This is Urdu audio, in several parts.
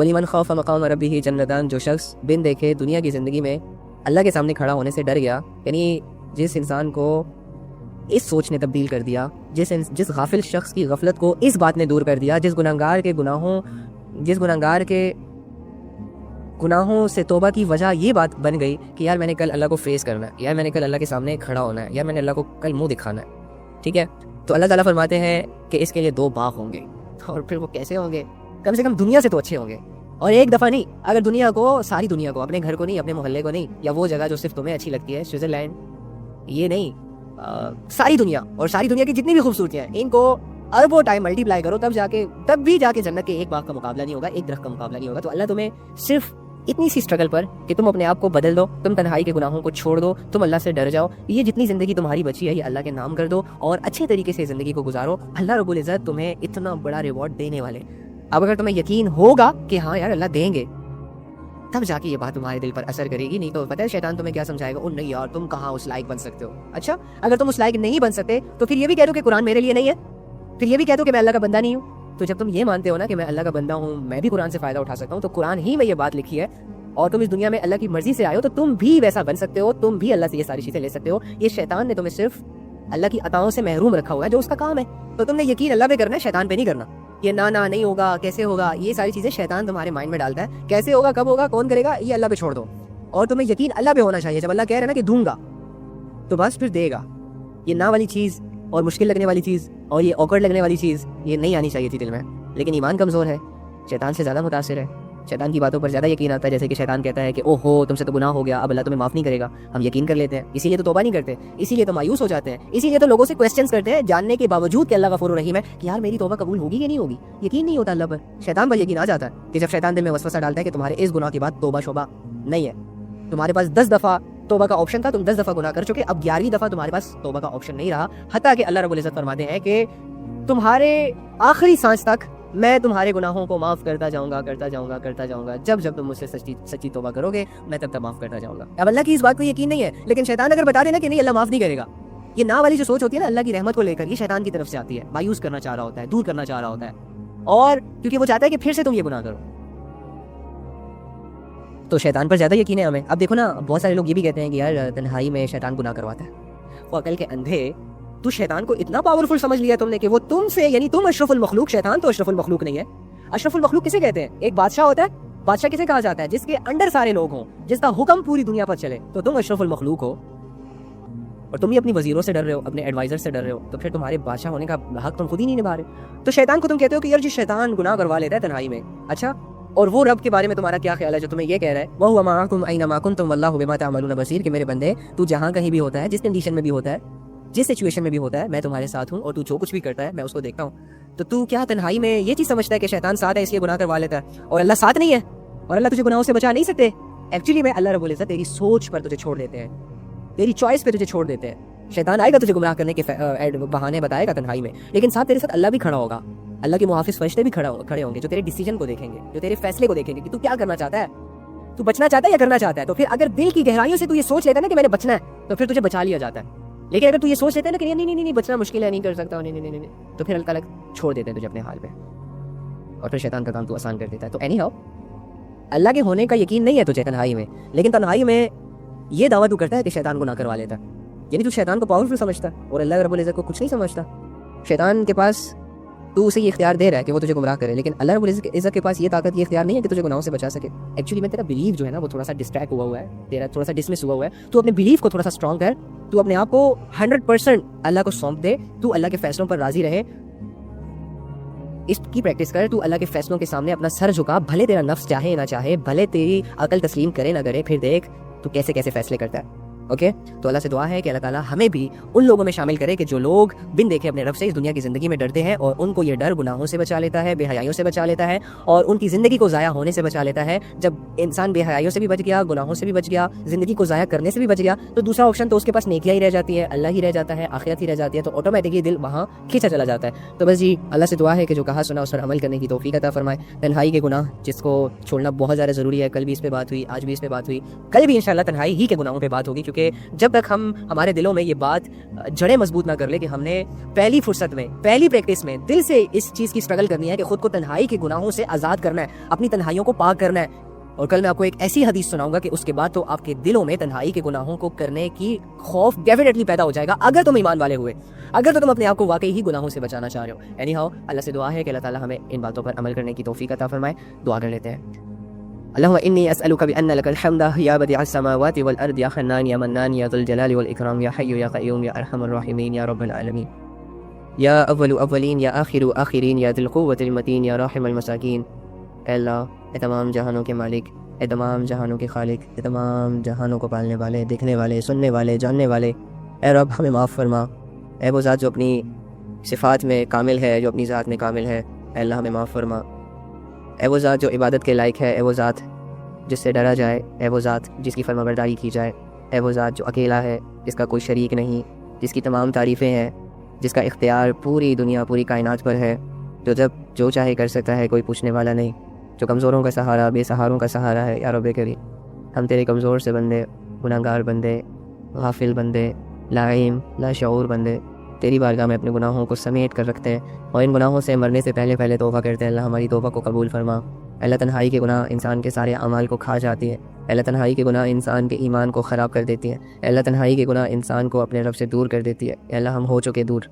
وَلِمَنْ خَافَ مَقَامَ رَبِّهِ جَنَّتَانِ، جو شخص بن دیکھے دنیا کی زندگی میں اللہ کے سامنے کھڑا ہونے سے ڈر گیا، یعنی جس انسان کو اس سوچ نے تبدیل کر دیا، جس غافل شخص کی غفلت کو اس بات نے دور کر دیا، جس گناہگار کے گناہوں سے توبہ کی وجہ یہ بات بن گئی کہ یار میں نے کل اللہ کو فیس کرنا ہے، یار میں نے کل اللہ کے سامنے کھڑا ہونا ہے، یار میں نے اللہ کو کل منہ دکھانا ہے، ٹھیک ہے، تو اللہ تعالیٰ فرماتے ہیں کہ اس کے لیے 2 باغ ہوں گے، اور پھر وہ کیسے ہوں گے؟ کم سے کم دنیا سے تو اچھے ہوں گے، اور ایک دفعہ نہیں، اگر دنیا کو، ساری دنیا کو، اپنے گھر کو نہیں، اپنے محلے کو نہیں، یا وہ جگہ جو صرف تمہیں اچھی لگتی ہے، سوئٹزرلینڈ، یہ نہیں، ساری دنیا، اور ساری دنیا کی جتنی بھی خوبصورتیاں ہیں، ان کو اربوں ٹائم ملٹی پلائی کرو، تب بھی جا کے جنت کے ایک باغ کا مقابلہ نہیں ہوگا، ایک درخت کا مقابلہ نہیں ہوگا۔ تو اللہ تمہیں صرف اتنی سی اسٹرگل پر کہ تم اپنے آپ کو بدل دو، تم تنہائی کے گناہوں کو چھوڑ دو، تم اللہ سے ڈر جاؤ، یہ جتنی زندگی تمہاری بچی ہے یہ اللہ کے نام کر دو اور اچھے طریقے سے زندگی کو گزارو، اللہ رب العزت تمہیں اتنا بڑا ریوارڈ دینے والے۔ اب اگر تمہیں یقین ہوگا کہ ہاں یار اللہ دیں گے، تب جا کے یہ بات تمہارے دل پر اثر کرے گی، نہیں تو پتہ ہے شیطان تمہیں کیا سمجھائے گا، نہیں یار تم کہاں اس لائق بن سکتے ہو۔ اچھا اگر تم اس لائق نہیں بن سکتے تو پھر یہ بھی کہہ دو کہ قرآن میرے لیے نہیں ہے، پھر یہ بھی کہہ دو کہ میں اللہ کا بندہ نہیں ہوں۔ تو جب تم یہ مانتے ہو نا کہ میں اللہ کا بندہ ہوں، میں بھی قرآن سے فائدہ اٹھا سکتا ہوں، تو قرآن ہی میں یہ بات لکھی ہے، اور تم اس دنیا میں اللہ کی مرضی سے آئے ہو تو تم بھی ویسا بن سکتے ہو، تم بھی اللہ سے یہ ساری چیزیں لے سکتے ہو۔ یہ شیطان نے تمہیں صرف اللہ کی عطاؤں سے محروم رکھا ہوا ہے جو اس کا کام ہے، تو تم نے یقین اللہ پہ کرنا ہے، شیطان پہ نہیں کرنا۔ یہ نہ نہیں ہوگا، کیسے ہوگا، یہ ساری چیزیں شیطان تمہارے مائنڈ میں ڈالتا ہے، کیسے ہوگا، کب ہوگا، کون کرے گا، یہ اللہ پہ چھوڑ دو، اور تمہیں یقین اللہ پہ ہونا چاہیے۔ جب اللہ کہہ رہا ہے نا کہ دوں گا تو بس پھر دے گا۔ یہ نہ والی چیز اور مشکل لگنے والی چیز اور یہ اوکورڈ لگنے والی چیز یہ نہیں آنی چاہیے تھی دل میں، لیکن ایمان کمزور ہے، شیطان سے زیادہ متاثر ہے، شیطان کی باتوں پر زیادہ یقین آتا ہے، جیسے کہ شیطان کہتا ہے کہ او ہو تم سے تو گناہ ہو گیا، اب اللہ تمہیں معاف نہیں کرے گا، ہم یقین کر لیتے ہیں، اسی لیے تو توبہ نہیں کرتے، اسی لیے تو مایوس ہو جاتے ہیں، اسی لیے تو لوگوں سے کوسچنز کرتے ہیں جاننے کے باوجود کہ اللہ غفور رحیم ہے کہ یار میری توبہ قبول ہوگی کہ نہیں ہوگی، یقین نہیں ہوتا اللہ پر۔ شیطان پر یقین آ جاتا ہے کہ جب شیطان دل میں وسوسہ ڈالتا ہے کہ تمہارے اس گناہ کے بعد توبہ شوبہ نہیں ہے، تمہارے پاس 10 دفعہ توبہ کا آپشن تھا، تم 10 دفعہ گناہ کر چکے، اب 11ویں دفعہ تمہارے پاس توبہ کا آپشن نہیں رہا، حتیٰ کہ اللہ رب العزت فرماتے ہیں کہ تمہارے آخری سانس تک میں تمہارے گناہوں کو معاف کرتا جاؤں گا، جب تم مجھ سے سچی توبہ کرو گے میں تب معاف کرتا جاؤں گا۔ اب اللہ کی اس بات کو یقین نہیں ہے، لیکن شیطان اگر بتا دے نا کہ نہیں اللہ معاف نہیں کرے گا، یہ نہ والی جو سوچ ہوتی ہے نا اللہ کی رحمت کو لے کر، یہ شیطان کی طرف سے آتی ہے، مایوس کرنا چاہ رہا ہوتا ہے، دور کرنا چاہ رہا ہوتا ہے، اور کیونکہ وہ چاہتا ہے کہ پھر سے تم یہ گناہ کرو، تو شیطان پر زیادہ یقین ہے ہمیں۔ اب دیکھو نا بہت سارے لوگ یہ بھی کہتے ہیں کہ یار تنہائی میں شیطان گناہ کرواتا ہے، وہ عقل کے اندھے، تو شیطان کو اتنا پاورفل سمجھ لیا تم نے کہ وہ تم سے، یعنی تم اشرف المخلوق، شیطان تو اشرف المخلوق نہیں ہے۔ اشرف المخلوق کسے کہتے ہیں؟ ایک بادشاہ ہوتا ہے، بادشاہ کسے کہا جاتا ہے؟ جس کے انڈر سارے لوگ ہوں، جس کا حکم پوری دنیا پر چلے، تو تم اشرف المخلوق ہو، اور تم ہی اپنی وزیروں سے ڈر رہے ہو، اپنے ایڈوائزر سے ڈر رہے ہو، تو پھر تمہارے بادشاہ ہونے کا حق تم خود ہی نہیں نبھا رہے۔ تو شیطان کو تم کہتے ہو کہ یار جی شیطان گناہ کروا لیتا ہے تنہائی میں، اچھا اور وہ رب کے بارے میں تمہارا کیا خیال ہے جو تمہیں یہ کہہ رہا ہے وَهُوَ مَعَكُمْ أَيْنَمَا كُنتُمْ وَاللَّهُ بِمَا تَعْمَلُونَ بَصِيرٌ، کہ میرے بندے تو جہاں کہیں بھی ہوتا ہے، جس کنڈیشن میں بھی ہوتا ہے، جس سچویشن میں بھی ہوتا ہے، میں تمہارے ساتھ ہوں، اور تو جو کچھ بھی کرتا ہے میں اس کو دیکھتا ہوں۔ تو تو کیا تنہائی میں یہ چیز سمجھتا ہے کہ شیطان ساتھ ہے اس لیے گناہ کروا لیتا ہے اور اللہ ساتھ نہیں ہے اور اللہ تجھے گناہوں سے بچا نہیں سکتے؟ ایکچولی میں اللہ رب العزت تیری سوچ پر تجھے چھوڑ دیتے ہیں، تیری چوائس پہ تجھے چھوڑ دیتے ہیں۔ شیطان آئے گا تجھے گمراہ کرنے کے بہانے بتائے گا تنہائی میں، لیکن ساتھ تیرے ساتھ اللہ بھی کھڑا ہوگا، اللہ کے محافظ فرشتے بھی کھڑے ہوں گے جو تیرے ڈیسیجن کو دیکھیں گے، جو تیرے فیصلے کو دیکھیں گے کہ تو کیا کرنا چاہتا ہے، تو بچنا چاہتا ہے یا کرنا چاہتا ہے۔ تو پھر اگر دل کی گہرائیوں سے تو یہ سوچ لیتا ہے نا کہ میں نے بچنا ہے، تو پھر تجھے بچا لیا جاتا ہے، لیکن اگر تو یہ سوچ لیتا ہے نا کہ نہیں بچنا مشکل ہے، نہیں کر سکتا، نہیں، تو پھر اللہ تعالیٰ چھوڑ دیتے ہیں تجھے اپنے حال پہ، اور پھر شیطان کا کام تو آسان کر دیتا ہے۔ تو اینی ہاؤ اللہ کے ہونے کا یقین نہیں ہے تجھے تنہائی میں، لیکن تنہائی میں یہ دعویٰ تو کرتا ہے کہ شیطان گناہ کروا لیتا ہے، یعنی تو شیطان کو پاورفل سمجھتا ہے اور اللہ رب العزت کو کچھ نہیں سمجھتا۔ شیطان کے پاس تو اسے یہ اختیار دے رہا ہے کہ وہ تجھے گمراہ کرے، لیکن اللہ رب العزت کے پاس یہ طاقت، یہ اختیار نہیں ہے کہ تجھے گناہوں سے بچا سکے۔ ایکچولی میں تیرا بلیف جو ہے نا وہ تھوڑا سا ڈسٹریکٹ ہوا ہے، تیرا تھوڑا سا ڈسمس ہوا ہے، تو اپنے بلیف کو تھوڑا سا اسٹرانگ کر، تو اپنے آپ کو 100% اللہ کو سونپ دے، تو اللہ کے فیصلوں پر راضی رہے، اس کی پریکٹس کر، تو اللہ کے فیصلوں کے سامنے اپنا سر جھکا، بھلے تیرا نفس چاہے نہ چاہے، بھلے تیری عقل تسلیم کرے نہ کرے، پھر دیکھ تو کیسے کیسے فیصلے کرتا ہے۔ اوکے، تو اللہ سے دعا ہے کہ اللہ تعالیٰ ہمیں بھی ان لوگوں میں شامل کرے کہ جو لوگ بن دیکھے اپنے رب سے اس دنیا کی زندگی میں ڈرتے ہیں، اور ان کو یہ ڈر گناہوں سے بچا لیتا ہے، بے حیائیوں سے بچا لیتا ہے، اور ان کی زندگی کو ضائع ہونے سے بچا لیتا ہے۔ جب انسان بے حیائیوں سے بھی بچ گیا، گناہوں سے بھی بچ گیا، زندگی کو ضائع کرنے سے بھی بچ گیا، تو دوسرا آپشن تو اس کے پاس نیکیاں ہی رہ جاتی ہے، اللہ ہی رہ جاتا ہے، آخرت ہی رہ جاتی ہے، تو آٹومیٹکلی دل وہاں کھینچا چلا جاتا ہے۔ تو بس جی اللہ سے دعا ہے کہ جو کہا سنا اس پر عمل کرنے کی توفیق عطا فرمائے۔ تنہائی کے گناہ جس کو چھوڑنا بہت زیادہ ضروری ہے، کل بھی اس پہ بات ہوئی، آج بھی اس پہ بات ہوئی، کل بھی انشاءاللہ تنہائی ہی کے گناہوں پہ بات ہوگی، کیونکہ کہ جب تک ہم ہمارے دلوں میں یہ بات جڑیں مضبوط نہ کر لے کہ ہم نے پہلی فرصت میں پہلی پریکٹس میں دل سے اس چیز کی سٹرگل کرنی ہے کہ خود کو تنہائی کے گناہوں سے آزاد کرنا ہے، اپنی تنہائیوں کو پاک کرنا ہے. اور کل میں آپ کو ایک ایسی حدیث سناؤں گا کہ اس کے بعد تو آپ کے دلوں میں تنہائی کے گناہوں کو کرنے کی خوف ڈیفینیٹلی پیدا ہو جائے گا اگر تم ایمان والے ہوئے، اگر تو تم اپنے آپ کو واقعی ہی گناہوں سے بچانا چاہ رہے ہو. اینی ہاؤ اللہ سے دعا ہے کہ اللہ تعالیٰ ہمیں ان باتوں پر عمل کرنے کی توفیق عطا فرمائے. دعا کر لیتے ہیں. اللهم إني أسألك بأن لك الحمد يا بديع السماوات والأرض يا حنان يا منان يا ذو الجلال والإكرام يا حي يا قيوم يا أرحم الراحمين يا رب العالمين يا أول أولين يا آخر آخرين يا ذي القوة المتين يا راحم المساكين. اے اللہ، اے تمام جہانوں کے مالک، اے تمام جہانوں کے خالق، اے تمام جہانوں کو پالنے والے، دیکھنے والے، سننے والے، جاننے والے، اے رب ہمیں معاف فرما. اے وہ ذات جو اپنی صفات میں کامل ہے، جو اپنی ذات میں کامل ہے، اے اللہ ہمیں معاف فرما. اے وہ ذات جو عبادت کے لائق ہے، اے وہ ذات جس سے ڈرا جائے، اے وہ ذات جس کی فرما برداری کی جائے، اے وہ ذات جو اکیلا ہے، جس کا کوئی شریک نہیں، جس کی تمام تعریفیں ہیں، جس کا اختیار پوری دنیا پوری کائنات پر ہے، جو چاہے کر سکتا ہے، کوئی پوچھنے والا نہیں، جو کمزوروں کا سہارا، بے سہاروں کا سہارا ہے. یا رب کریم، ہم تیرے کمزور سے بندے، گناہ گار بندے، غافل بندے، لا علم لا شعور بندے تیری بارگاہ میں اپنے گناہوں کو سمیٹ کر رکھتے ہیں اور ان گناہوں سے مرنے سے پہلے توبہ کرتے ہیں. اللہ ہماری توبہ کو قبول فرما. اللہ، تنہائی کے گناہ انسان کے سارے اعمال کو کھا جاتی ہے. اللہ، تنہائی کے گناہ انسان کے ایمان کو خراب کر دیتی ہے. اللہ، تنہائی کے گناہ انسان کو اپنے رب سے دور کر دیتی ہے. اللہ، ہم ہو چکے دور.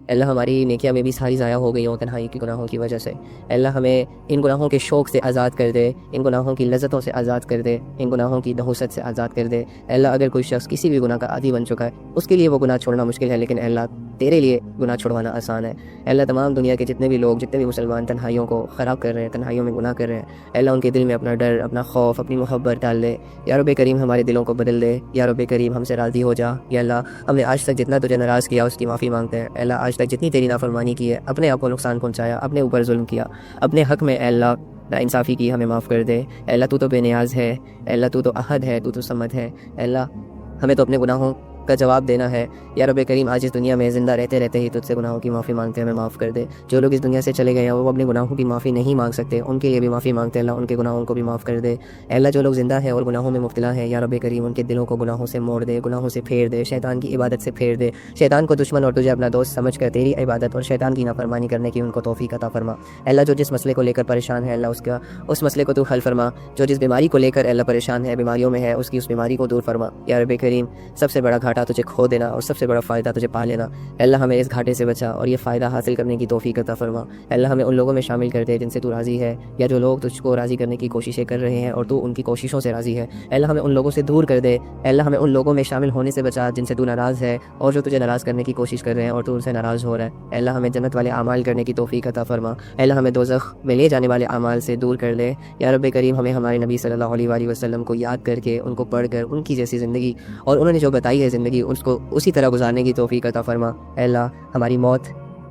اللہ، ہماری نیکیاں میں بھی ساری ضائع ہو گئی ہوں تنہائی کے گناہوں کی وجہ سے. اللہ، ہمیں ان گناہوں کے شوق سے آزاد کر دے، ان گناہوں کی لذتوں سے آزاد کر دے، ان گناہوں کی نحوست سے آزاد کر دے. اللہ، اگر کوئی شخص کسی بھی گناہ کا عادی بن چکا ہے، اس کے لیے وہ گناہ چھوڑنا مشکل ہے، لیکن اللہ تیرے لیے گناہ چھڑوانا آسان ہے. اللہ، تمام دنیا کے جتنے بھی لوگ، جتنے بھی مسلمان تنہائیوں کو خراب کر رہے ہیں، تنہائیوں میں گناہ کر رہے ہیں، اللہ ان کے دل میں اپنا ڈر، اپنا خوف، اپنی محبت ڈال دے. یا رب کریم، ہمارے دلوں کو بدل دے. یا رب کریم، ہم سے راضی ہو جا. یا اللہ، ہم نے آج تک جتنا تجھے ناراض کیا اس کی معافی مانگتے ہیں. اللہ، آج تک جتنی تیری نافرمانی کی ہے، اپنے آپ کو نقصان پہنچایا، اپنے اوپر ظلم کیا، اپنے حق میں اے اللہ ناانصافی کی، ہمیں معاف کر دے. اے اللہ، تو بے نیاز ہے. اے اللہ، تو احد ہے، تو صمد ہے. اے اللہ، ہمیں تو اپنے گناہوں کا جواب دینا ہے. یا رب کریم، آج اس دنیا میں زندہ رہتے رہتے ہی تجھ سے گناہوں کی معافی مانگتے ہیں، ہمیں معاف کر دے. جو لوگ اس دنیا سے چلے گئے ہیں وہ اپنے گناہوں کی معافی نہیں مانگ سکتے، ان کے لیے بھی معافی مانگتے ہیں. اللہ، ان کے گناہوں کو بھی معاف کر دے. اے اللہ، جو لوگ زندہ ہیں اور گناہوں میں مبتلا ہیں، یا رب کریم ان کے دلوں کو گناہوں سے موڑ دے، گناہوں سے پھیر دے، شیطان کی عبادت سے پھیر دے، شیطان کو دشمن اور تجھے اپنا دوست سمجھ کر تیری عبادت اور شیطان کی نافرمانی کرنے کی ان کو توفیق عطا فرما. اے اللہ، جو جس مسئلے کو لے کر پریشان ہے، اللہ اس مسئلے کو تو حل فرما. جو جس بیماری کو لے کر اللہ پریشان ہے، بیماریوں میں ہے، اس کی اس بیماری کو دور فرما. یا رب کریم، سب سے بڑا گھاٹا تجھے کھو دینا اور سب سے بڑا فائدہ تجھے پا لینا. اللہ، ہمیں اس گھاٹے سے بچا اور یہ فائدہ حاصل کرنے کی توفیق عطا فرما. اللہ، ہمیں ان لوگوں میں شامل کر دے جن سے تو راضی ہے، یا جو لوگ تجھ کو راضی کرنے کی کوششیں کر رہے ہیں اور تو ان کی کوششوں سے راضی ہے. اللہ، ہمیں ان لوگوں سے دور کر دے. اللہ، ہمیں ان لوگوں میں شامل ہونے سے بچا جن سے تو ناراض ہے اور جو تجھے ناراض کرنے کی کوشش کر رہے ہیں اور تو ان سے ناراض ہو رہا ہے. اللہ، ہمیں جنت والے اعمال کرنے کی توفیق عطا فرما. اللہ، ہمیں دوزخ میں لے جانے والے اعمال سے دور کر دے. یا رب کریم، ہمیں ہمارے نبی صلی اللہ علیہ وآلہ وسلم کو یاد کر کے، ان کو پڑھ کر، ان کی جیسی زندگی اور انہوں نے جو بتائی ہے زندگی، اس کو اسی طرح گزارنے کی توفیق عطا فرما. اے اللہ، ہماری موت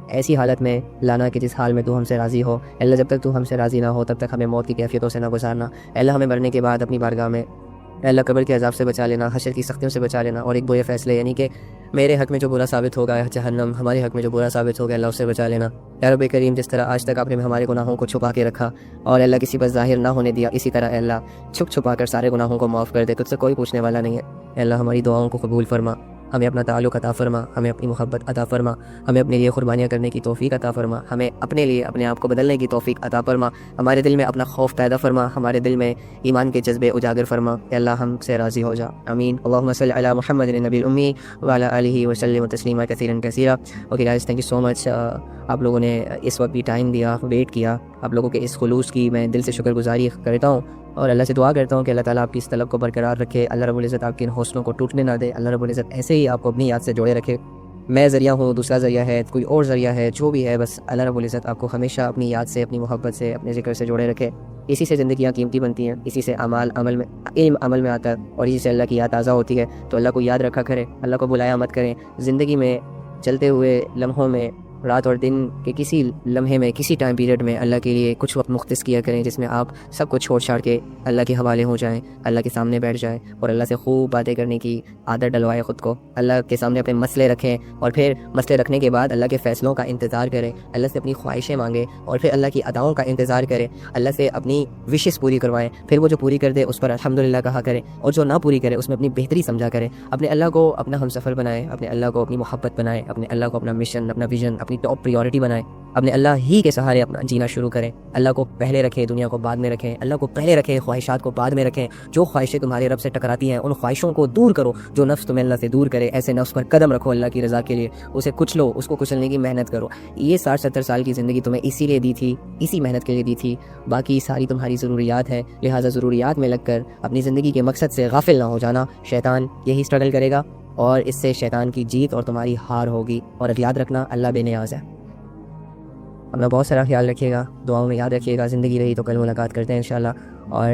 ایسی حالت میں لانا کہ جس حال میں تو ہم سے راضی ہو. اللہ، جب تک تو ہم سے راضی نہ ہو تب تک ہمیں موت کی کیفیتوں سے نہ گزارنا. اللہ، ہمیں مرنے کے بعد اپنی بارگاہ میں اللہ قبر کے عذاب سے بچا لینا، حشر کی سختیوں سے بچا لینا، اور ایک برے فیصلے یعنی کہ میرے حق میں جو برا ثابت ہوگا جہنم، ہمارے حق میں جو برا ثابت ہوگا اللہ اس سے بچا لینا. یا رب کریم، جس طرح آج تک آپ نے ہمارے گناہوں کو چھپا کے رکھا اور اللہ کسی پر ظاہر نہ ہونے دیا، اسی طرح اللہ چھپا کر سارے گناہوں کو معاف کر دے. تجھ سے کوئی پوچھنے والا نہیں ہے. اللہ، ہماری دعاؤں کو قبول فرما، ہمیں اپنا تعلق عطا فرما، ہمیں اپنی محبت عطا فرما، ہمیں اپنے لیے قربانیاں کرنے کی توفیق عطا فرما، ہمیں اپنے لیے اپنے آپ کو بدلنے کی توفیق عطا فرما، ہمارے دل میں اپنا خوف پیدا فرما، ہمارے دل میں ایمان کے جذبے اجاگر فرما. کہ اللہ ہم سے راضی ہو جا. آمین. اللہم صلی علی محمد النبی الامی وعلی آلہ وسلم تسلیما کثیرا کثیرا. Okay guys, thank you so much. آپ لوگوں نے اس وقت بھی ٹائم دیا، ویٹ کیا. آپ لوگوں کے اس خلوص کی میں دل سے شکر گزاری کرتا ہوں اور اللہ سے دعا کرتا ہوں کہ اللہ تعالیٰ آپ کی اس طلب کو برقرار رکھے. اللہ رب العزت آپ کے ان حوصلوں کو ٹوٹنے نہ دے. اللہ رب العزت ایسے ہی آپ کو اپنی یاد سے جوڑے رکھے. میں ذریعہ ہوں، دوسرا ذریعہ ہے، کوئی اور ذریعہ ہے، جو بھی ہے، بس اللہ رب العزت آپ کو ہمیشہ اپنی یاد سے، اپنی محبت سے، اپنے ذکر سے جوڑے رکھے. اسی سے زندگیاں قیمتی بنتی ہیں، اسی سے علم عمل میں آتا ہے، اور اسی سے اللہ کی یاد تازہ ہوتی ہے. تو اللہ کو یاد رکھا کریں، اللہ کو بلایا مت کریں. زندگی میں چلتے ہوئے لمحوں میں رات اور دن کے کسی لمحے میں کسی ٹائم پیریڈ میں اللہ کے لیے کچھ وقت مختص کیا کریں جس میں آپ سب کو چھوڑ چھاڑ کے اللہ کے حوالے ہو جائیں, اللہ کے سامنے بیٹھ جائیں اور اللہ سے خوب باتیں کرنے کی عادت ڈلوائیں خود کو. اللہ کے سامنے اپنے مسئلے رکھیں اور پھر مسئلے رکھنے کے بعد اللہ کے فیصلوں کا انتظار کریں, اللہ سے اپنی خواہشیں مانگیں اور پھر اللہ کی اداؤں کا انتظار کریں, اللہ سے اپنی وشز پوری کروائیں, پھر وہ جو پوری کر دے اس پر الحمدللہ کہا کریں اور جو نہ پوری کرے اس میں اپنی بہتری سمجھا کریں. اپنے اللہ کو اپنا ہم سفر بنائیں, اپنے اللہ کو اپنی محبت بنائیں, اپنے اللہ کو اپنا مشن, اپنا ویژن, اپنی ٹاپ پریورٹی بنائیں, اپنے اللہ ہی کے سہارے اپنا جینا شروع کریں. اللہ کو پہلے رکھیں, دنیا کو بعد میں رکھیں. اللہ کو پہلے رکھیں, خواہشات کو بعد میں رکھیں. جو خواہشیں تمہارے رب سے ٹکراتی ہیں ان خواہشوں کو دور کرو. جو نفس تمہیں اللہ سے دور کرے ایسے نفس پر قدم رکھو اللہ کی رضا کے لیے, اسے کچلو, اس کو کچلنے کی محنت کرو. یہ 60-70 سال کی زندگی تمہیں اسی لیے دی تھی, اسی محنت کے لیے دی تھی. باقی ساری تمہاری ضروریات ہے, لہٰذا ضروریات میں لگ کر اپنی زندگی کے مقصد سے غافل نہ ہو جانا. شیطان یہی اسٹرگل کرے گا اور اس سے شیطان کی جیت اور تمہاری ہار ہوگی. اور اب یاد رکھنا اللہ بے نیاز ہے. اپنا بہت سارا خیال رکھیے گا, دعاؤں میں یاد رکھیے گا. زندگی رہی تو کل ملاقات کرتے ہیں انشاءاللہ. اور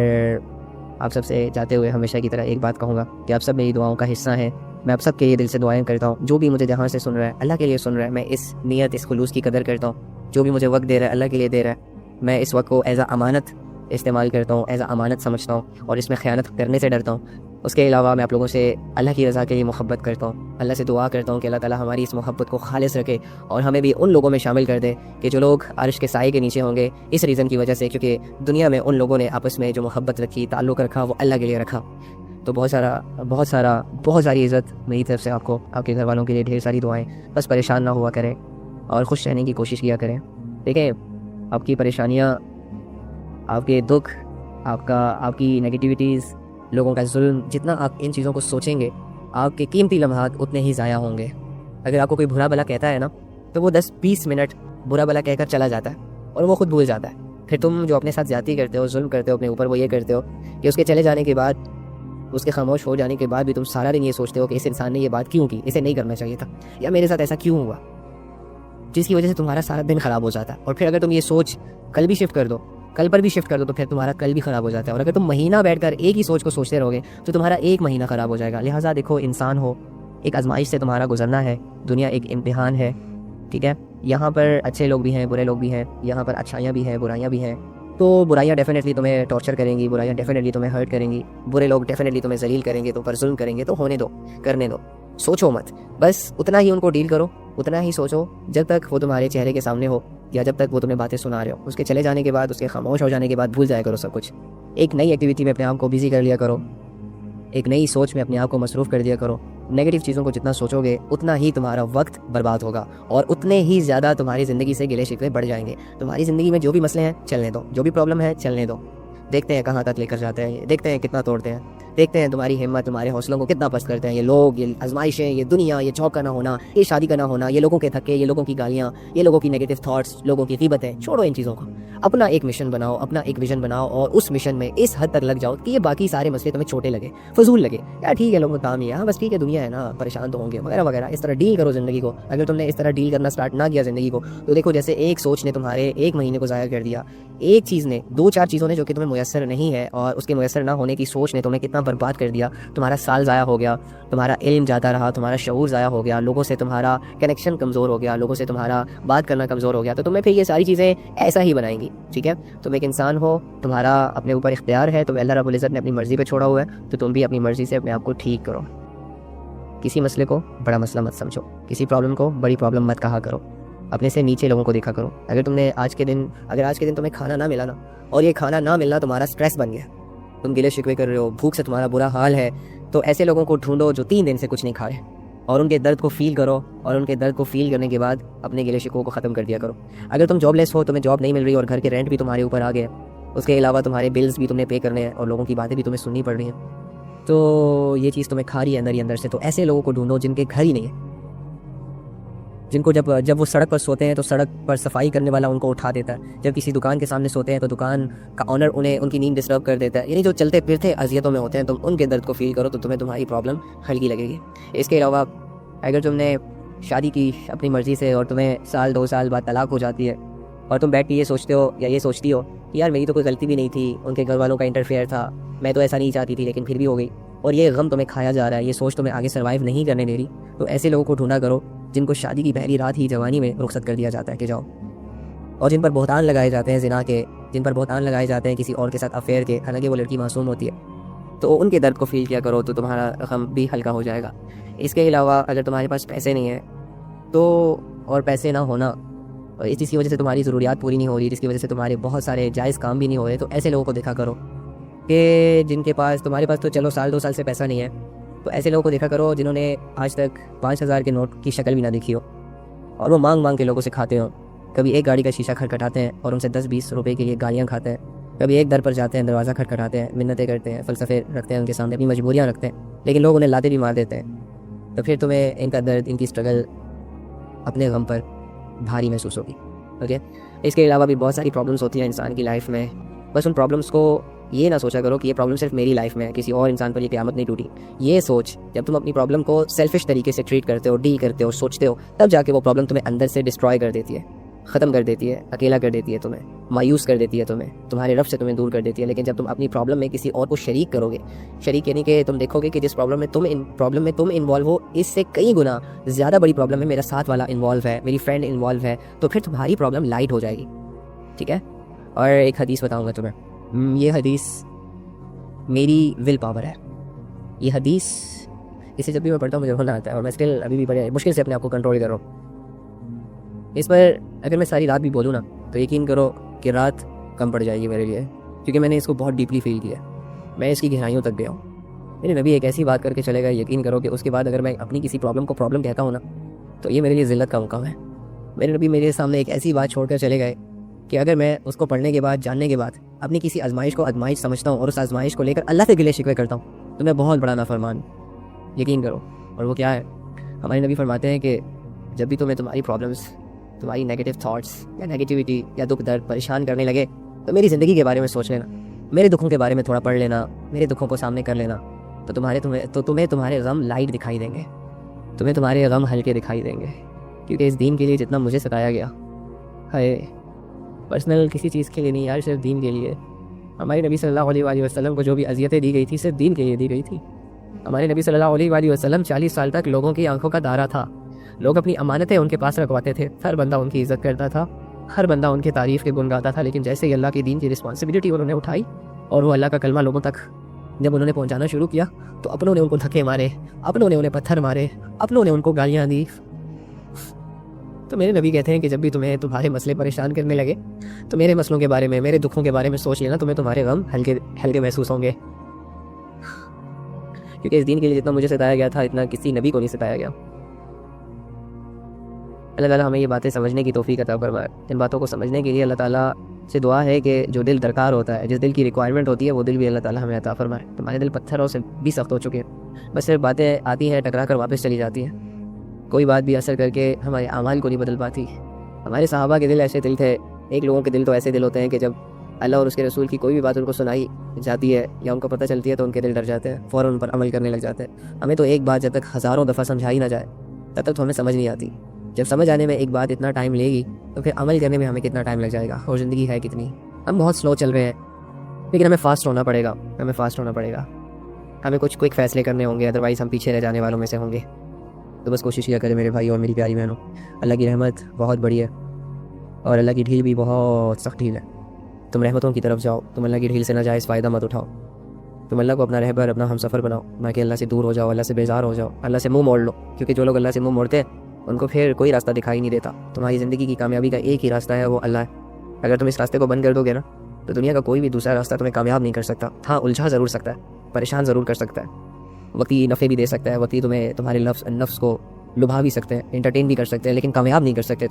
آپ سب سے جاتے ہوئے ہمیشہ کی طرح ایک بات کہوں گا کہ آپ سب میری دعاؤں کا حصہ ہیں. میں آپ سب کے لیے دل سے دعائیں کرتا ہوں. جو بھی مجھے جہاں سے سن رہا ہے اللہ کے لیے سن رہا ہے. میں اس نیت, اس خلوص کی قدر کرتا ہوں. جو بھی مجھے وقت دے رہا ہے اللہ کے لیے دے رہا ہے. میں اس وقت کو ایز اے امانت استعمال کرتا ہوں, ایز اے امانت سمجھتا ہوں اور اس میں خیانت کرنے سے ڈرتا ہوں. اس کے علاوہ میں آپ لوگوں سے اللہ کی رضا کے لیے محبت کرتا ہوں. اللہ سے دعا کرتا ہوں کہ اللہ تعالیٰ ہماری اس محبت کو خالص رکھے اور ہمیں بھی ان لوگوں میں شامل کر دے کہ جو لوگ عرش کے سائے کے نیچے ہوں گے اس ریزن کی وجہ سے کیونکہ دنیا میں ان لوگوں نے آپس میں جو محبت رکھی, تعلق رکھا, وہ اللہ کے لیے رکھا. تو بہت ساری عزت میری طرف سے آپ کو, آپ کے گھر والوں کے لیے ڈھیر ساری دعائیں. بس پریشان نہ ہوا کریں اور خوش رہنے کی کوشش کیا کریں. دیکھیں آپ کی پریشانیاں, آپ کے دکھ, آپ کی نگیٹیوٹیز, لوگوں کا ظلم, جتنا آپ ان چیزوں کو سوچیں گے آپ کے قیمتی لمحات اتنے ہی ضائع ہوں گے. اگر آپ کو کوئی برا بلا کہتا ہے نا تو وہ 10-20 منٹ برا بلا کہہ کر چلا جاتا ہے اور وہ خود بھول جاتا ہے. پھر تم جو اپنے ساتھ زیادتی کرتے ہو, ظلم کرتے ہو اپنے اوپر, وہ یہ کرتے ہو کہ اس کے چلے جانے کے بعد, اس کے خاموش ہو جانے کے بعد بھی تم سارا دن یہ سوچتے ہو کہ اس انسان نے یہ بات کیوں کی, اسے نہیں کرنا چاہیے تھا, یا میرے ساتھ ایسا کیوں ہوا, جس کی وجہ سے تمہارا سارا دن خراب ہو جاتا ہے. اور پھر اگر تم یہ سوچ کل بھی شفٹ کر دو, کل پر بھی شفٹ کر دو, تو پھر تمہارا کل بھی خراب ہو جاتا ہے. اور اگر تم مہینہ بیٹھ کر ایک ہی سوچ کو سوچتے رہو گے تو تمہارا ایک مہینہ خراب ہو جائے گا. لہٰذا دیکھو, انسان ہو, ایک آزمائش سے تمہارا گزرنا ہے. دنیا ایک امتحان ہے, ٹھیک ہے. یہاں پر اچھے لوگ بھی ہیں, برے لوگ بھی ہیں. یہاں پر اچھائیاں بھی ہیں, برائیاں بھی ہیں. تو برائیاں ڈیفینیٹلی تمہیں ٹارچر کریں گی, برائیاں ڈیفینیٹلی تمہیں ہرٹ کریں گی, برے لوگ ڈیفینیٹلی تمہیں ذلیل کریں گے, تم پر ظلم کریں گے. تو ہونے دو, کرنے دو, سوچو مت, بس اتنا ہی ان کو ڈیل کرو, اتنا ہی سوچو جب تک وہ تمہارے چہرے کے سامنے ہو یا جب تک وہ تمہیں باتیں سنا رہے ہو. اس کے چلے جانے کے بعد, اس کے خاموش ہو جانے کے بعد بھول جایا کرو سب کچھ. ایک نئی ایکٹیویٹی میں اپنے آپ کو بزی کر لیا کرو, ایک نئی سوچ میں اپنے آپ کو مصروف کر دیا کرو. نیگیٹو چیزوں کو جتنا سوچو گے اتنا ہی تمہارا وقت برباد ہوگا اور اتنے ہی زیادہ تمہاری زندگی سے گلے شکوے بڑھ جائیں گے. تمہاری زندگی میں جو بھی مسئلے ہیں چلنے دو, جو بھی پرابلم ہے چلنے دو. دیکھتے ہیں کہاں تک لے کر جاتے ہیں, دیکھتے ہیں کتنا توڑتے ہیں, دیکھتے ہیں تمہاری ہمت, تمہارے حوصلوں کو کتنا پست کرتے ہیں یہ لوگ, یہ آزمائشیں, یہ دنیا, یہ جاب کا نہ ہونا, یہ شادی کا نہ ہونا, یہ لوگوں کے تھکے, یہ لوگوں کی گالیاں, یہ لوگوں کی نیگیٹو تھاٹس, لوگوں کی غیبتیں. چھوڑو ان چیزوں کو, اپنا ایک مشن بناؤ, اپنا ایک ویژن بناؤ اور اس مشن میں اس حد تک لگ جاؤ کہ یہ باقی سارے مسئلے تمہیں چھوٹے لگے, فضول لگے. یار ٹھیک ہے, لوگوں کا کام ہی ہے, ہاں بس ٹھیک ہے, دنیا ہے نا, پریشان تو ہوں گے وغیرہ وغیرہ. اس طرح ڈیل کرو زندگی کو. اگر تم نے اس طرح ڈیل کرنا اسٹارٹ نہ کیا زندگی کو تو دیکھو, جیسے ایک سوچ نے تمہارے ایک مہینے کو ضائع کر دیا, ایک چیز نے, 2-4 چیزوں نے جو کہ تمہیں میسر نہیں ہے اور اس کے میسر نہ ہونے کی سوچ نے تمہیں کتنا برباد کر دیا. تمہارا سال ضائع ہو گیا, تمہارا علم جاتا رہا, تمہارا شعور ضائع ہو گیا, لوگوں سے تمہارا کنیکشن کمزور ہو گیا, لوگوں سے تمہارا بات کرنا کمزور ہو گیا. تو تمہیں پھر یہ ساری چیزیں ایسا ہی بنائیں گی, ٹھیک ہے. تم ایک انسان ہو, تمہارا اپنے اوپر اختیار ہے, تو اللہ رب العزت نے اپنی مرضی پہ چھوڑا ہوا ہے, تو تم بھی اپنی مرضی سے اپنے آپ کو ٹھیک کرو. کسی مسئلے کو بڑا مسئلہ مت سمجھو, کسی پرابلم کو بڑی پرابلم مت کہا کرو, اپنے سے نیچے لوگوں کو دیکھا کرو. اگر آج کے دن تمہیں کھانا نہ ملا نا, اور یہ کھانا نہ ملنا تمہارا سٹریس بن گیا, تم گلے شکوے کر رہے ہو, بھوک سے تمہارا برا حال ہے, تو ایسے لوگوں کو ڈھونڈو جو 3 دن سے کچھ نہیں کھائے اور ان کے درد کو فیل کرو, اور ان کے درد کو فیل کرنے کے بعد اپنے گلے شکووں کو ختم کر دیا کرو. اگر تم جاب لیس ہو, تمہیں جاب نہیں مل رہی اور گھر کے رینٹ بھی تمہارے اوپر آ گئے, اس کے علاوہ تمہارے بلز بھی تم نے پے کرنے ہیں اور لوگوں کی باتیں بھی تمہیں سننی پڑ رہی ہیں, تو یہ چیز تمہیں کھا رہی ہے اندر ہی اندر سے. تو ایسے لوگوں کو ڈھونڈو جن کے گھر ہی نہیں ہے, جن کو جب وہ سڑک پر سوتے ہیں تو سڑک پر صفائی کرنے والا ان کو اٹھا دیتا ہے, جب کسی دکان کے سامنے سوتے ہیں تو دکان کا آنر انہیں ان کی نیند ڈسٹرب کر دیتا ہے. یعنی جو چلتے پھرتے اذیتوں میں ہوتے ہیں, تم ان کے درد کو فیل کرو تو تمہیں تمہاری پرابلم ہلکی لگے گی. اس کے علاوہ اگر تم نے شادی کی اپنی مرضی سے اور تمہیں 1-2 سال بعد طلاق ہو جاتی ہے اور تم بیٹھ کے یہ سوچتے ہو یا یہ سوچتی ہو کہ یار میری تو کوئی غلطی بھی نہیں تھی, ان کے گھر والوں کا انٹرفیئر تھا, میں تو ایسا نہیں چاہتی تھی لیکن پھر بھی ہو گئی, اور یہ غم تمہیں کھایا جا رہا ہے, یہ سوچ تمہیں آگے سروائیو نہیں کرنے دے رہی, تو ایسے لوگوں کو ڈھونڈا کرو جن کو شادی کی پہلی رات ہی جوانی میں رخصت کر دیا جاتا ہے کہ جاؤ, اور جن پر بہتان لگائے جاتے ہیں زنا کے, جن پر بہتان لگائے جاتے ہیں کسی اور کے ساتھ افیئر کے, حالانکہ وہ لڑکی معصوم ہوتی ہے, تو ان کے درد کو فیل کیا کرو تو تمہارا غم بھی ہلکا ہو جائے گا. اس کے علاوہ اگر تمہارے پاس پیسے نہیں ہیں تو, اور پیسے نہ ہونا جس کی وجہ سے تمہاری ضروریات پوری نہیں ہو رہی, جس کی وجہ سے تمہارے بہت سارے جائز کام بھی نہیں ہو رہے, تو ایسے لوگوں کو دیکھا کرو کہ جن کے پاس, تمہارے پاس تو چلو 2 سال سے پیسہ نہیں ہے, تو ایسے لوگوں کو دیکھا کرو جنہوں نے آج تک 5,000 کے نوٹ کی شکل بھی نہ دیکھی ہو, اور وہ مانگ مانگ کے لوگوں سے کھاتے ہوں. کبھی ایک گاڑی کا شیشہ کھٹکھٹاتے ہیں اور ان سے 10-20 روپے کے لیے گالیاں کھاتے ہیں, کبھی ایک در پر جاتے ہیں, دروازہ کھٹکھٹاتے ہیں, منتیں کرتے ہیں, فلسفے رکھتے ہیں ان کے سامنے, اپنی مجبوریاں رکھتے ہیں, لیکن لوگ انہیں لاتے بھی مار دیتے ہیں. تو پھر تمہیں ان کا درد, ان کی اسٹرگل اپنے غم پر بھاری محسوس ہوگی. اوکے, اس کے علاوہ بھی بہت ساری پرابلمس ہوتی ہیں انسان کی لائف میں. بس ان پرابلمس کو یہ نہ سوچا کرو کہ یہ پرابلم صرف میری لائف میں ہے, کسی اور انسان پر یہ قیامت نہیں ٹوٹی. یہ سوچ, جب تم اپنی پرابلم کو سیلفش طریقے سے ٹریٹ کرتے ہو, ڈیل کرتے ہو, سوچتے ہو, تب جا کے وہ پرابلم تمہیں اندر سے ڈسٹروائے کر دیتی ہے, ختم کر دیتی ہے, اکیلا کر دیتی ہے تمہیں, مایوس کر دیتی ہے تمہیں, تمہارے رب سے تمہیں دور کر دیتی ہے. لیکن جب تم اپنی پرابلم میں کسی اور کو شریک کرو گے, شریک یعنی کہ تم دیکھو گے کہ جس پرابلم میں تم انوالو ہو, اس سے کئی گنا زیادہ بڑی پرابلم میں میرا ساتھ والا انوالو ہے, میری فرینڈ انوالو ہے, تو پھر تمہاری پرابلم لائٹ ہو جائے گی. ٹھیک ہے. اور ایک حدیث بتاؤں گا تمہیں, یہ حدیث میری ول پاور ہے. یہ حدیث, اسے جب بھی میں پڑھتا ہوں مجھے رونا آتا ہے, اور میں اسٹل ابھی بھی بڑے مشکل سے اپنے آپ کو کنٹرول کر رہا ہوں. اس پر اگر میں ساری رات بھی بولوں نا تو یقین کرو کہ رات کم پڑ جائے گی میرے لیے, کیونکہ میں نے اس کو بہت ڈیپلی فیل کیا ہے, میں اس کی گہرائیوں تک گیا ہوں. میرے نبی ایک ایسی بات کر کے چلے گئے, یقین کرو کہ اس کے بعد اگر میں اپنی کسی پرابلم کو پرابلم کہتا ہوں نا تو یہ میرے لیے ذلت کا مقام ہے. میرے نبی میرے سامنے ایک ایسی بات چھوڑ کر چلے گئے کہ اگر میں اس کو پڑھنے کے بعد, جاننے کے بعد اپنی کسی آزمائش کو آزمائش سمجھتا ہوں اور اس آزمائش کو لے کر اللہ سے گلے شکوے کرتا ہوں تو میں بہت بڑا نافرمان, یقین کرو. اور وہ کیا ہے, ہمارے نبی فرماتے ہیں کہ جب بھی تمہیں تمہاری پرابلمس, تمہاری نیگیٹو تھاٹس یا نیگیٹیوٹی یا دکھ درد پریشان کرنے لگے تو میری زندگی کے بارے میں سوچ لینا, میرے دکھوں کے بارے میں تھوڑا پڑھ لینا, میرے دکھوں کو سامنے کر لینا, تو تمہیں تمہارے غم لائٹ دکھائی دیں گے, تمہیں تمہارے غم ہلکے دکھائی دیں گے. کیونکہ اس دین کے لیے جتنا مجھے ستایا گیا ہے, پرسنل کسی چیز کے لیے نہیں یار, صرف دین کے لیے. ہمارے نبی صلی اللہ علیہ وآلہ وسلم کو جو بھی اذیتیں دی گئی تھی صرف دین کے لیے دی گئی تھی. ہمارے نبی صلی اللہ علیہ وآلہ وسلم 40 سال تک لوگوں کی آنکھوں کا دارا تھا. لوگ اپنی امانتیں ان کے پاس رکھواتے تھے, ہر بندہ ان کی عزت کرتا تھا, ہر بندہ ان کی تعریف کے گن گاتا تھا. لیکن جیسے ہی اللہ کے دین کی رسپانسبلٹی انہوں نے اٹھائی اور وہ اللہ کا کلمہ لوگوں تک جب انہوں نے پہنچانا شروع کیا تو اپنوں نے ان کو دھکے مارے, اپنوں نے انہیں پتھر مارے, اپنوں نے ان کو گالیاں دی. تو میرے نبی کہتے ہیں کہ جب بھی تمہیں تمہارے مسئلے پریشان کرنے لگے تو میرے مسئلوں کے بارے میں, میرے دکھوں کے بارے میں سوچ لینا, تمہیں تمہارے غم ہلکے محسوس ہوں گے. کیونکہ اس دین کے لیے جتنا مجھے ستایا گیا تھا اتنا کسی نبی کو نہیں ستایا گیا. اللہ تعالیٰ ہمیں یہ باتیں سمجھنے کی توفیق عطا فرمائے. ان باتوں کو سمجھنے کے لیے اللہ تعالیٰ سے دعا ہے کہ جو دل درکار ہوتا ہے, جس دل کی ریکوائرمنٹ ہوتی ہے, وہ دل بھی اللہ تعالیٰ ہمیں عطا فرمائے. تمہارے دل پتھروں سے بھی سخت ہو چکے ہیں, بس صرف باتیں آتی ہیں ٹکرا کر واپس چلی جاتی ہیں, کوئی بات بھی اثر کر کے ہمارے اعمال کو نہیں بدل پاتی. ہمارے صحابہ کے دل ایسے دل تھے, ایک لوگوں کے دل تو ایسے دل ہوتے ہیں کہ جب اللہ اور اس کے رسول کی کوئی بھی بات ان کو سنائی جاتی ہے یا ان کو پتہ چلتی ہے تو ان کے دل ڈر جاتے ہیں, فوراً ان پر عمل کرنے لگ جاتے ہیں. ہمیں تو ایک بات جب تک ہزاروں دفعہ سمجھائی نہ جائے تب تک تو ہمیں سمجھ نہیں آتی. جب سمجھ آنے میں ایک بات اتنا ٹائم لے گی تو پھر عمل کرنے میں ہمیں کتنا ٹائم لگ جائے گا, اور زندگی ہے کتنی. ہم بہت سلو چل رہے ہیں, لیکن ہمیں فاسٹ ہونا پڑے گا, ہمیں کچھ کوئک فیصلے کرنے ہوں گے, ادروائز ہم پیچھے رہ جانے والوں میں سے ہوں گے. تو بس کوشش کیا کریں میرے بھائی اور میری پیاری بہنوں, اللہ کی رحمت بہت بڑی ہے اور اللہ کی ڈھیل بھی بہت سخت ڈھیل ہے. تم رحمتوں کی طرف جاؤ, تم اللہ کی ڈھیل سے ناجائز فائدہ مت اٹھاؤ. تم اللہ کو اپنا رہبر, اپنا ہم سفر بناؤ, نہ کہ اللہ سے دور ہو جاؤ, اللہ سے بیزار ہو جاؤ, اللہ سے منہ موڑ لو. کیونکہ جو لوگ اللہ سے منہ موڑتے ہیں ان کو پھر کوئی راستہ دکھائی نہیں دیتا. تمہاری زندگی کی کامیابی کا ایک ہی راستہ ہے, وہ اللہ ہے. اگر تم اس راستے کو بند کر دو گے نا تو دنیا کا کوئی بھی دوسرا راستہ تمہیں کامیاب نہیں کر سکتا. ہاں, الجھا ضرور سکتا ہے, پریشان ضرور کر سکتا ہے, وقتی نفع بھی دے سکتا ہے, وقتی تمہیں تمہارے نفس کو لبھا بھی سکتے ہیں, انٹرٹین بھی کر سکتے ہیں, لیکن کامیاب نہیں کر سکتے.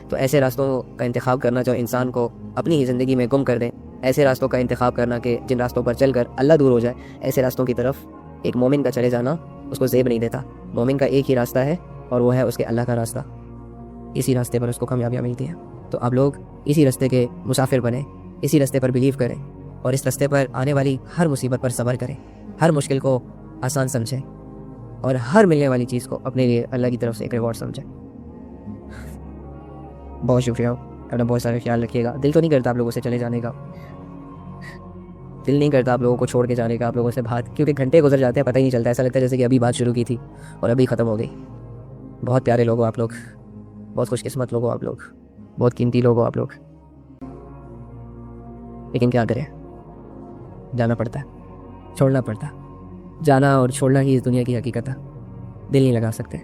تو ایسے راستوں کا انتخاب کرنا جو انسان کو اپنی ہی زندگی میں گم کر دیں, ایسے راستوں کا انتخاب کرنا کہ جن راستوں پر چل کر اللہ دور ہو جائے, ایسے راستوں کی طرف ایک مومن کا چلے جانا اس کو زیب نہیں دیتا. مومن کا ایک ہی راستہ ہے اور وہ ہے اس کے اللہ کا راستہ. اسی راستے پر اس کو کامیابیاں ملتی ہیں. تو آپ لوگ اسی راستے کے مسافر بنیں, اسی راستے پر بلیو کریں اور اس راستے پر آنے والی ہر مصیبت پر صبر کریں, ہر مشکل کو آسان سمجھیں اور ہر ملنے والی چیز کو اپنے لیے اللہ کی طرف سے ایک ریوارڈ سمجھیں. بہت شکریہ, اپنا بہت سارے خیال رکھیے گا. دل تو نہیں کرتا آپ لوگوں سے چلے جانے کا, دل نہیں کرتا آپ لوگوں کو چھوڑ کے جانے کا، آپ لوگوں سے بات، کیونکہ گھنٹے گزر جاتے ہیں پتہ ہی نہیں چلتا، ایسا لگتا ہے جیسے کہ ابھی بات شروع کی تھی اور ابھی ختم ہو گئی۔ بہت پیارے لوگ ہو آپ لوگ، بہت خوش قسمت لوگ ہو آپ لوگ، بہت قیمتی لوگ ہو آپ لوگ، لیکن کیا کریں، جانا پڑتا ہے، چھوڑنا پڑتا ہے۔ جانا اور چھوڑنا ہی اس دنیا کی حقیقت ہے۔ دل نہیں لگا سکتے،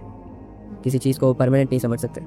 کسی چیز کو پرماننٹ نہیں سمجھ سکتے۔